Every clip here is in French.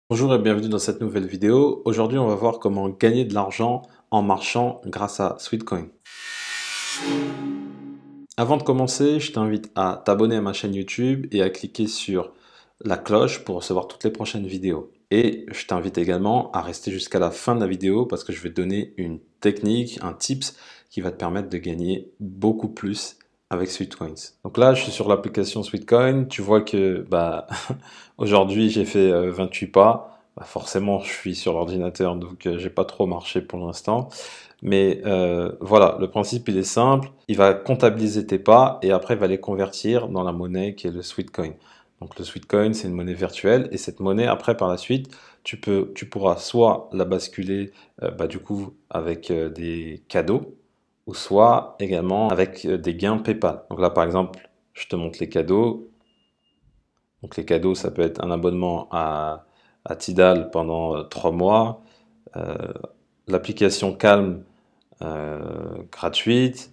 Bonjour et bienvenue dans cette nouvelle vidéo. Aujourd'hui, on va voir comment gagner de l'argent en marchant grâce à Sweetcoin. Avant de commencer, je t'invite à t'abonner à ma chaîne YouTube et à cliquer sur la cloche pour recevoir toutes les prochaines vidéos. Et je t'invite également à rester jusqu'à la fin de la vidéo parce que je vais te donner une technique, un tips qui va te permettre de gagner beaucoup plus avec Sweetcoins. Donc là, je suis sur l'application Sweetcoin. Tu vois que aujourd'hui, j'ai fait 28 pas. Forcément, je suis sur l'ordinateur, donc j'ai pas trop marché pour l'instant. Mais voilà, le principe il est simple, il va comptabiliser tes pas et après il va les convertir dans la monnaie qui est le Sweetcoin. Donc le Sweetcoin c'est une monnaie virtuelle et cette monnaie après par la suite tu pourras soit la basculer du coup avec des cadeaux ou soit également avec des gains PayPal. Donc là par exemple je te montre les cadeaux. Donc les cadeaux ça peut être un abonnement à Tidal pendant 3 mois, euh, l'application Calm gratuite.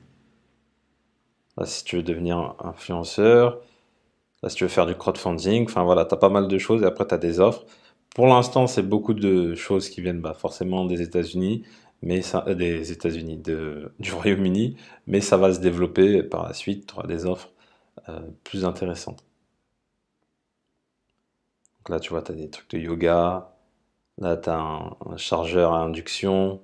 Là, si tu veux devenir influenceur, là, si tu veux faire du crowdfunding, enfin voilà, tu as pas mal de choses et après tu as des offres. Pour l'instant, c'est beaucoup de choses qui viennent forcément des États-Unis, mais ça, des États-Unis, du Royaume-Uni, mais ça va se développer par la suite, tu auras des offres plus intéressantes. Donc là, tu vois, tu as des trucs de yoga, là, tu as un chargeur à induction,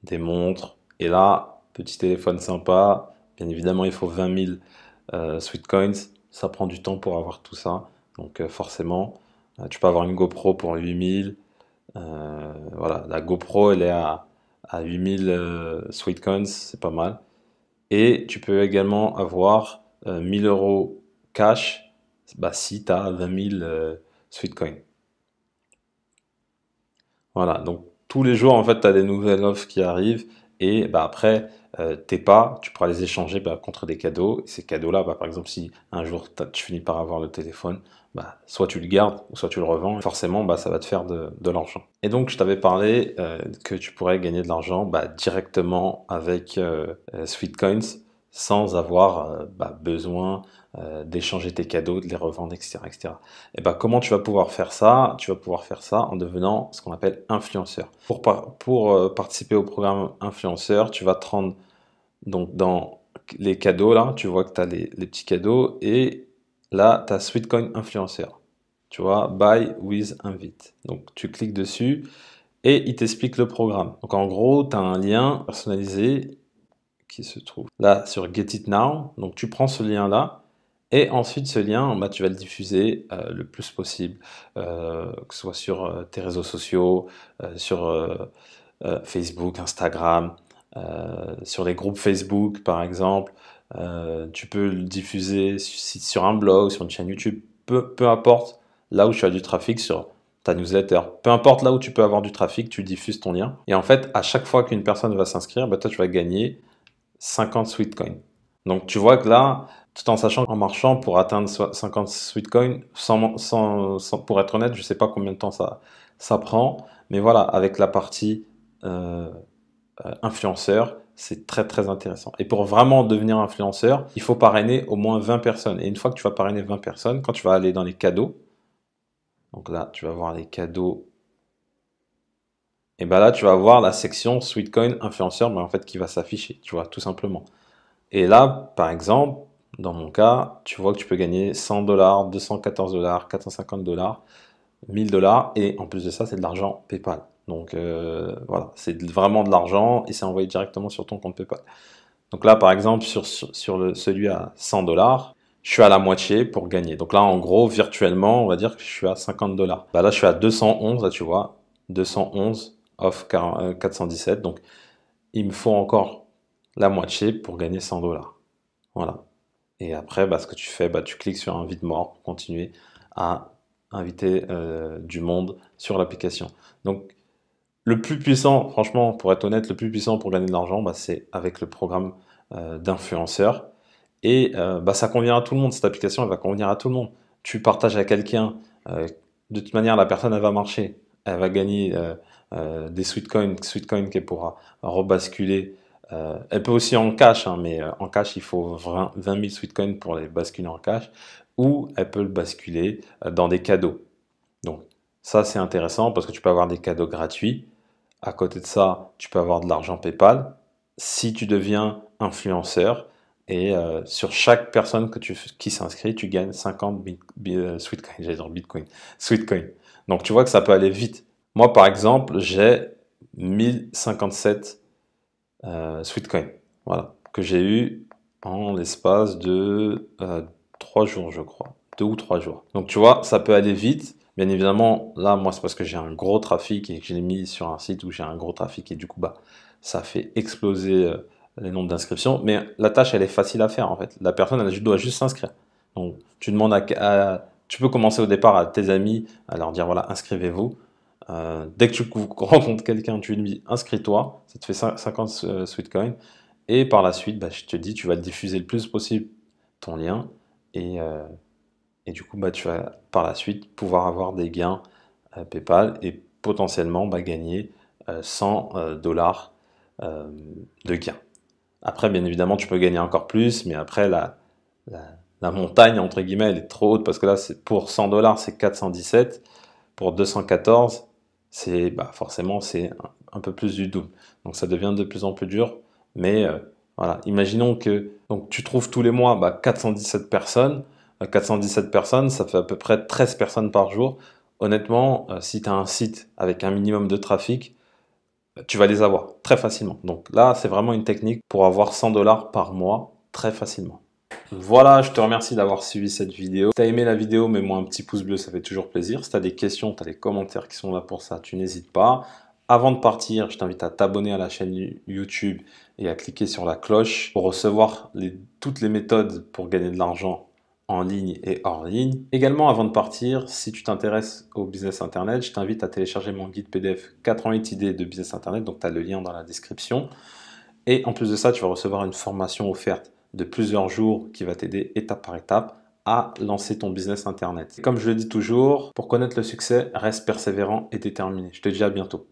des montres, et là, petit téléphone sympa, bien évidemment, il faut 20 000 Sweetcoins, ça prend du temps pour avoir tout ça. Donc forcément, tu peux avoir une GoPro pour 8000. Voilà, la GoPro, elle est à 8000 Sweetcoins, c'est pas mal. Et tu peux également avoir 1000 euros cash si tu as 20 000 Sweetcoins. Voilà, donc tous les jours, en fait, tu as des nouvelles offres qui arrivent et après, tes pas, tu pourras les échanger contre des cadeaux. Et ces cadeaux-là, par exemple, si un jour tu finis par avoir le téléphone, soit tu le gardes ou soit tu le revends. Et forcément, ça va te faire de l'argent. Et donc, je t'avais parlé que tu pourrais gagner de l'argent directement avec Sweetcoins sans avoir besoin d'échanger tes cadeaux, de les revendre, etc., etc. Et comment tu vas pouvoir faire ça? Tu vas pouvoir faire ça en devenant ce qu'on appelle influenceur. Pour participer au programme influenceur, tu vas te rendre donc dans les cadeaux là, tu vois que tu as les petits cadeaux et là tu as Sweetcoin influenceur. Tu vois, buy with invite. Donc tu cliques dessus et il t'explique le programme. Donc en gros, tu as un lien personnalisé qui se trouve là sur Get It Now. Donc tu prends ce lien là et ensuite, ce lien, tu vas le diffuser le plus possible, que ce soit sur tes réseaux sociaux, sur Facebook, Instagram, sur les groupes Facebook, par exemple. Tu peux le diffuser sur un blog, sur une chaîne YouTube, peu importe là où tu as du trafic sur ta newsletter. Peu importe là où tu peux avoir du trafic, tu diffuses ton lien. Et en fait, à chaque fois qu'une personne va s'inscrire, toi, tu vas gagner 50 Sweetcoins. Donc tu vois que là, tout en sachant qu'en marchant pour atteindre 50 Sweetcoins, pour être honnête, je ne sais pas combien de temps ça prend, mais voilà, avec la partie euh, influenceur, c'est très très intéressant. Et pour vraiment devenir influenceur, il faut parrainer au moins 20 personnes. Et une fois que tu vas parrainer 20 personnes, quand tu vas aller dans les cadeaux, donc là, tu vas voir les cadeaux, et là, tu vas voir la section Sweetcoin influenceur, en fait, qui va s'afficher, tu vois, tout simplement. Et là, par exemple, dans mon cas, tu vois que tu peux gagner 100 dollars, 214 dollars, 450 dollars, 1000 dollars, et en plus de ça, c'est de l'argent PayPal. Donc voilà, c'est vraiment de l'argent et c'est envoyé directement sur ton compte PayPal. Donc là, par exemple, celui à 100 dollars, je suis à la moitié pour gagner. Donc là, en gros, virtuellement, on va dire que je suis à 50 dollars. Là, je suis à 211, là, tu vois, 211 off 417. Donc, il me faut encore la moitié pour gagner 100 dollars. Voilà. Et après, ce que tu fais, tu cliques sur invite mort pour continuer à inviter du monde sur l'application. Donc, le plus puissant, franchement, pour être honnête, le plus puissant pour gagner de l'argent, c'est avec le programme d'influenceur. Et ça convient à tout le monde. Cette application, elle va convenir à tout le monde. Tu partages à quelqu'un, de toute manière, la personne, elle va marcher. Elle va gagner des sweetcoins qu'elle pourra rebasculer. Elle peut aussi en cash, hein, mais en cash, il faut 20 000 sweetcoins pour les basculer en cash. Ou elle peut le basculer dans des cadeaux. Donc, Ça, c'est intéressant parce que tu peux avoir des cadeaux gratuits. À côté de ça, tu peux avoir de l'argent PayPal. Si tu deviens influenceur, et sur chaque personne qui s'inscrit, tu gagnes 50 Sweetcoin, j'allais dire Bitcoin, Sweetcoin. Donc tu vois que ça peut aller vite. Moi, par exemple, j'ai 1057 Sweetcoin, voilà, que j'ai eu en l'espace de 3 jours, je crois, 2 ou 3 jours. Donc tu vois, ça peut aller vite. Bien évidemment, là, moi, c'est parce que j'ai un gros trafic et que je l'ai mis sur un site où j'ai un gros trafic et du coup, bah, ça fait exploser les nombres d'inscriptions. Mais la tâche, elle est facile à faire en fait. La personne, elle doit juste s'inscrire. Donc, tu demandes tu peux commencer au départ à tes amis, à leur dire voilà, inscrivez-vous. Dès que tu rencontres quelqu'un, tu lui dis inscris-toi, ça te fait 50 Sweetcoin. Et par la suite, bah, je te dis, tu vas diffuser le plus possible ton lien. Et, euh, et du coup, bah, tu vas par la suite pouvoir avoir des gains PayPal et potentiellement bah, gagner 100 dollars euh, de gains. Après, bien évidemment, tu peux gagner encore plus, mais après, la montagne, entre guillemets, elle est trop haute parce que là, pour 100 dollars, c'est 417. Pour 214, c'est bah, forcément c'est un peu plus du double. Donc ça devient de plus en plus dur. Mais voilà, imaginons que donc, tu trouves tous les mois bah, 417 personnes. 417 personnes, ça fait à peu près 13 personnes par jour. Honnêtement, si tu as un site avec un minimum de trafic, tu vas les avoir très facilement. Donc là, c'est vraiment une technique pour avoir 100 dollars par mois très facilement. Voilà, je te remercie d'avoir suivi cette vidéo. Si tu as aimé la vidéo, mets-moi un petit pouce bleu, ça fait toujours plaisir. Si tu as des questions, tu as des commentaires qui sont là pour ça, tu n'hésites pas. Avant de partir, je t'invite à t'abonner à la chaîne YouTube et à cliquer sur la cloche pour recevoir toutes les méthodes pour gagner de l'argent en ligne et hors ligne. Également, avant de partir, si tu t'intéresses au business internet, je t'invite à télécharger mon guide PDF 88 idées de business internet, donc tu as le lien dans la description. Et en plus de ça, tu vas recevoir une formation offerte de plusieurs jours qui va t'aider étape par étape à lancer ton business internet. Comme je le dis toujours, pour connaître le succès, reste persévérant et déterminé. Je te dis à bientôt.